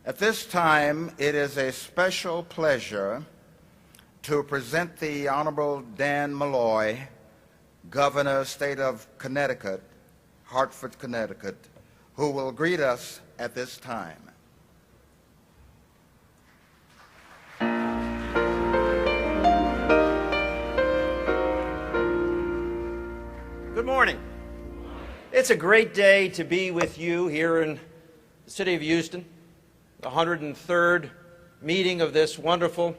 At this time, it is a special pleasure to present the Honorable Dan Malloy, Governor, State of Connecticut, Hartford, Connecticut, who will greet us at this time. Good morning. It's a great day to be with you here in the city of Houston, the 103rd meeting of this wonderful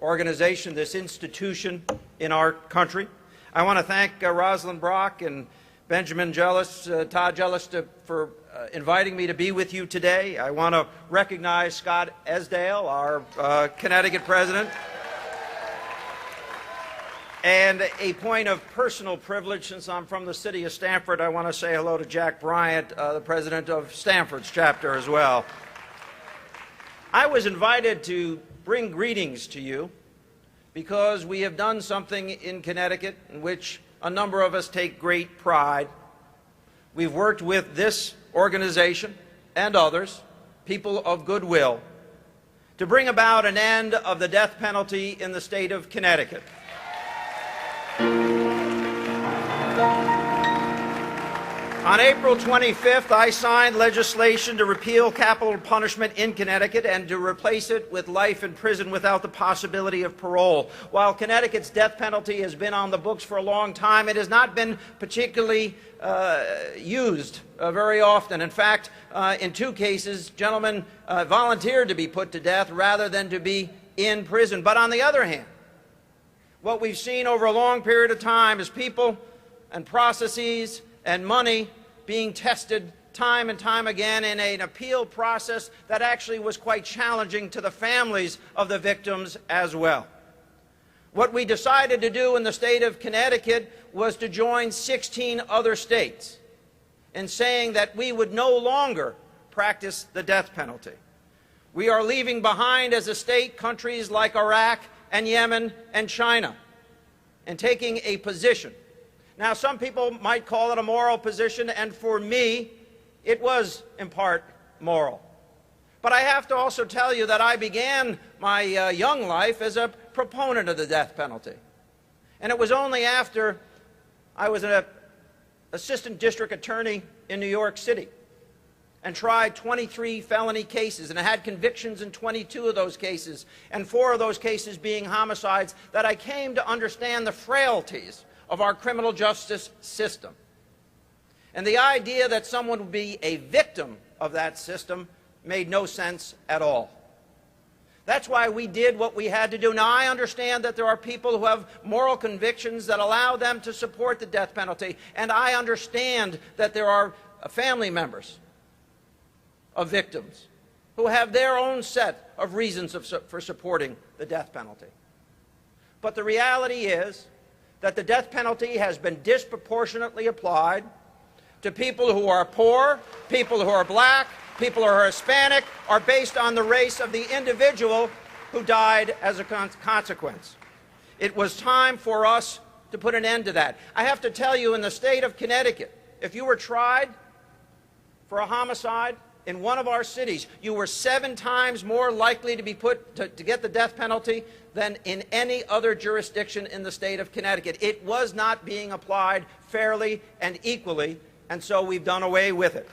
organization, this institution in our country. I want to thank Rosalind Brock and Benjamin Jealous, Todd Jealous for inviting me to be with you today. I want to recognize Scott Esdale, our Connecticut president. And a point of personal privilege, since I'm from the city of Stamford, I want to say hello to Jack Bryant, the president of Stamford's chapter as well. I was invited to bring greetings to you because we have done something in Connecticut in which a number of us take great pride. We've worked with this organization and others, people of goodwill, to bring about an end of the death penalty in the state of Connecticut. On April 25th, I signed legislation to repeal capital punishment in Connecticut and to replace it with life in prison without the possibility of parole. While Connecticut's death penalty has been on the books for a long time, it has not been particularly used very often. In fact, in 2 cases, gentlemen volunteered to be put to death rather than to be in prison. But on the other hand, what we've seen over a long period of time is people and processes and money being tested time and time again in an appeal process that actually was quite challenging to the families of the victims as well. What we decided to do in the state of Connecticut was to join 16 other states in saying that we would no longer practice the death penalty. We are leaving behind as a state countries like Iraq and Yemen and China and taking a position. Now, some people might call it a moral position, and for me, it was in part moral. But I have to also tell you that I began my young life as a proponent of the death penalty. And it was only after I was an assistant district attorney in New York City and tried 23 felony cases, and I had convictions in 22 of those cases, and 4 of those cases being homicides, that I came to understand the frailties of our criminal justice system. And the idea that someone would be a victim of that system made no sense at all. That's why we did what we had to do. Now, I understand that there are people who have moral convictions that allow them to support the death penalty, and I understand that there are family members of victims who have their own set of reasons for supporting the death penalty. But the reality is that the death penalty has been disproportionately applied to people who are poor, people who are black, people who are Hispanic, or based on the race of the individual who died as a consequence. It was time for us to put an end to that. I have to tell you, in the state of Connecticut, if you were tried for a homicide in one of our cities, you were 7 times more likely to be put to get the death penalty than in any other jurisdiction in the state of Connecticut. It was not being applied fairly and equally, and so we've done away with it.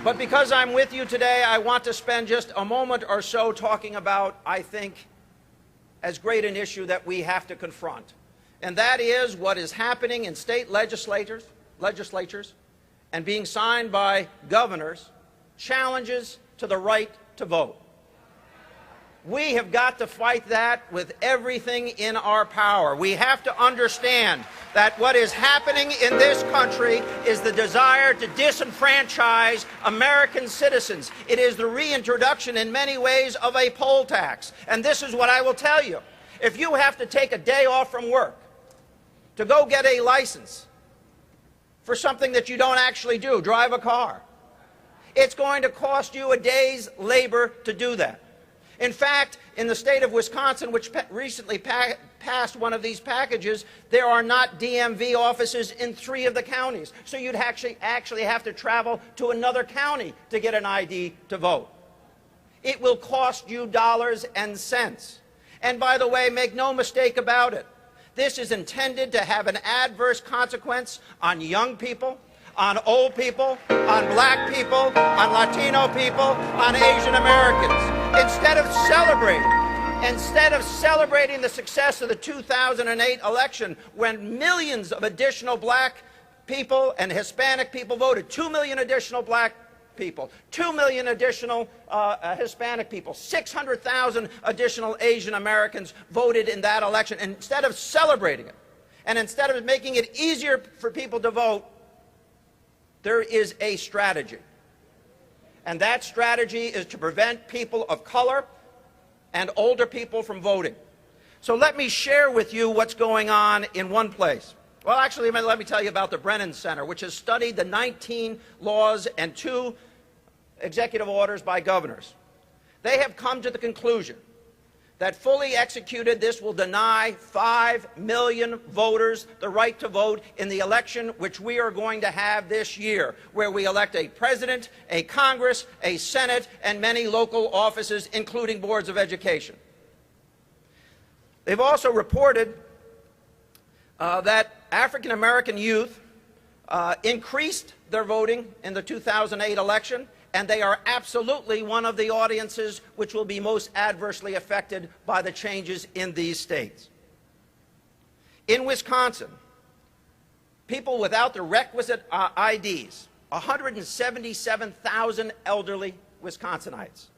But because I'm with you today, I want to spend just a moment or so talking about, I think, as great an issue that we have to confront. And that is what is happening in state legislatures and being signed by governors, challenges to the right to vote. We have got to fight that with everything in our power. We have to understand that what is happening in this country is the desire to disenfranchise American citizens. It is the reintroduction in many ways of a poll tax. And this is what I will tell you. If you have to take a day off from work to go get a license for something that you don't actually do, drive a car, it's going to cost you a day's labor to do that. In fact, in the state of Wisconsin, which recently passed one of these packages, there are not DMV offices in 3 of the counties. So you'd actually have to travel to another county to get an ID to vote. It will cost you dollars and cents. And by the way, make no mistake about it, this is intended to have an adverse consequence on young people, on old people, on black people, on Latino people, on Asian Americans. Instead of celebrating the success of the 2008 election, when millions of additional black people and Hispanic people voted, 2 million additional black people, 2 million additional Hispanic people, 600,000 additional Asian Americans voted in that election. And instead of celebrating it, and instead of making it easier for people to vote, there is a strategy. And that strategy is to prevent people of color and older people from voting. So let me share with you what's going on in one place. Well, actually, let me tell you about the Brennan Center, which has studied the 19 laws and 2 executive orders by governors. They have come to the conclusion that fully executed, this will deny 5 million voters the right to vote in the election which we are going to have this year, where we elect a president, a Congress, a Senate, and many local offices, including boards of education. They've also reported that African American youth increased their voting in the 2008 election, and they are absolutely one of the audiences which will be most adversely affected by the changes in these states. In Wisconsin, people without the requisite IDs, 177,000 elderly Wisconsinites,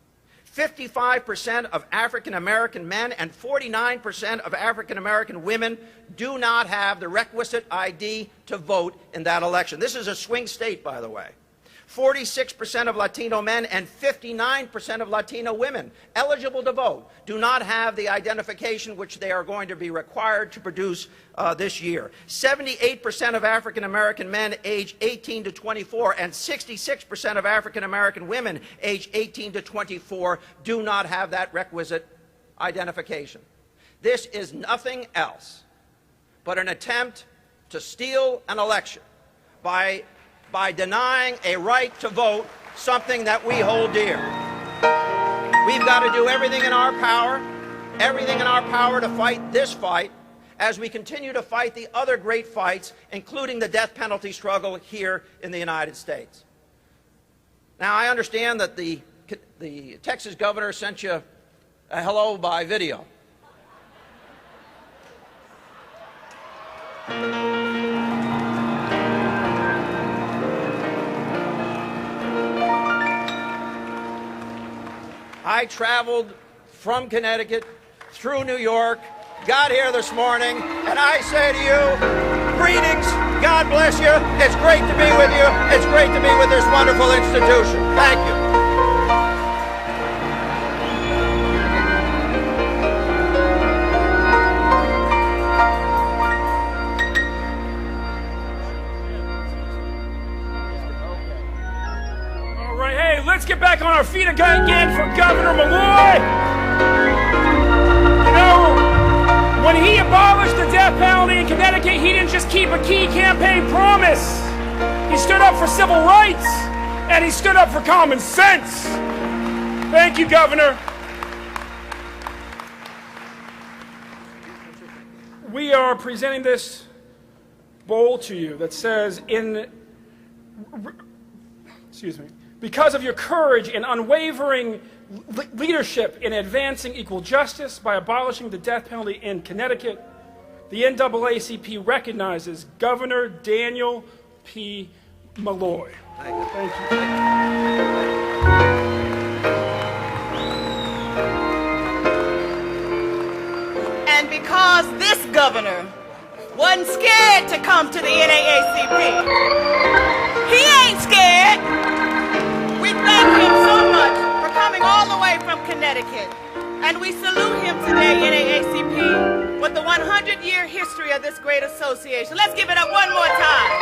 55% of African American men and 49% of African American women do not have the requisite ID to vote in that election. This is a swing state, by the way. 46% of Latino men and 59% of Latino women eligible to vote do not have the identification which they are going to be required to produce this year. 78% of African American men age 18 to 24 and 66% of African American women age 18 to 24 do not have that requisite identification. This is nothing else but an attempt to steal an election by denying a right to vote, something that we hold dear. We've got to do everything in our power to fight this fight as we continue to fight the other great fights, including the death penalty struggle here in the United States. Now, I understand that the Texas governor sent you a hello by video. I traveled from Connecticut through New York, got here this morning, and I say to you, greetings, God bless you, it's great to be with you, it's great to be with this wonderful institution. Thank you. Let's get back on our feet again for Governor Malloy. You know, when he abolished the death penalty in Connecticut, he didn't just keep a key campaign promise. He stood up for civil rights, and he stood up for common sense. Thank you, Governor. We are presenting this bowl to you that says, because of your courage and unwavering leadership in advancing equal justice by abolishing the death penalty in Connecticut, the NAACP recognizes Governor Dannel P. Malloy. Thank you. And because this governor wasn't scared to come to the NAACP, he ain't scared. We thank him so much for coming all the way from Connecticut. And we salute him today, NAACP, with the 100-year history of this great association. Let's give it up one more time.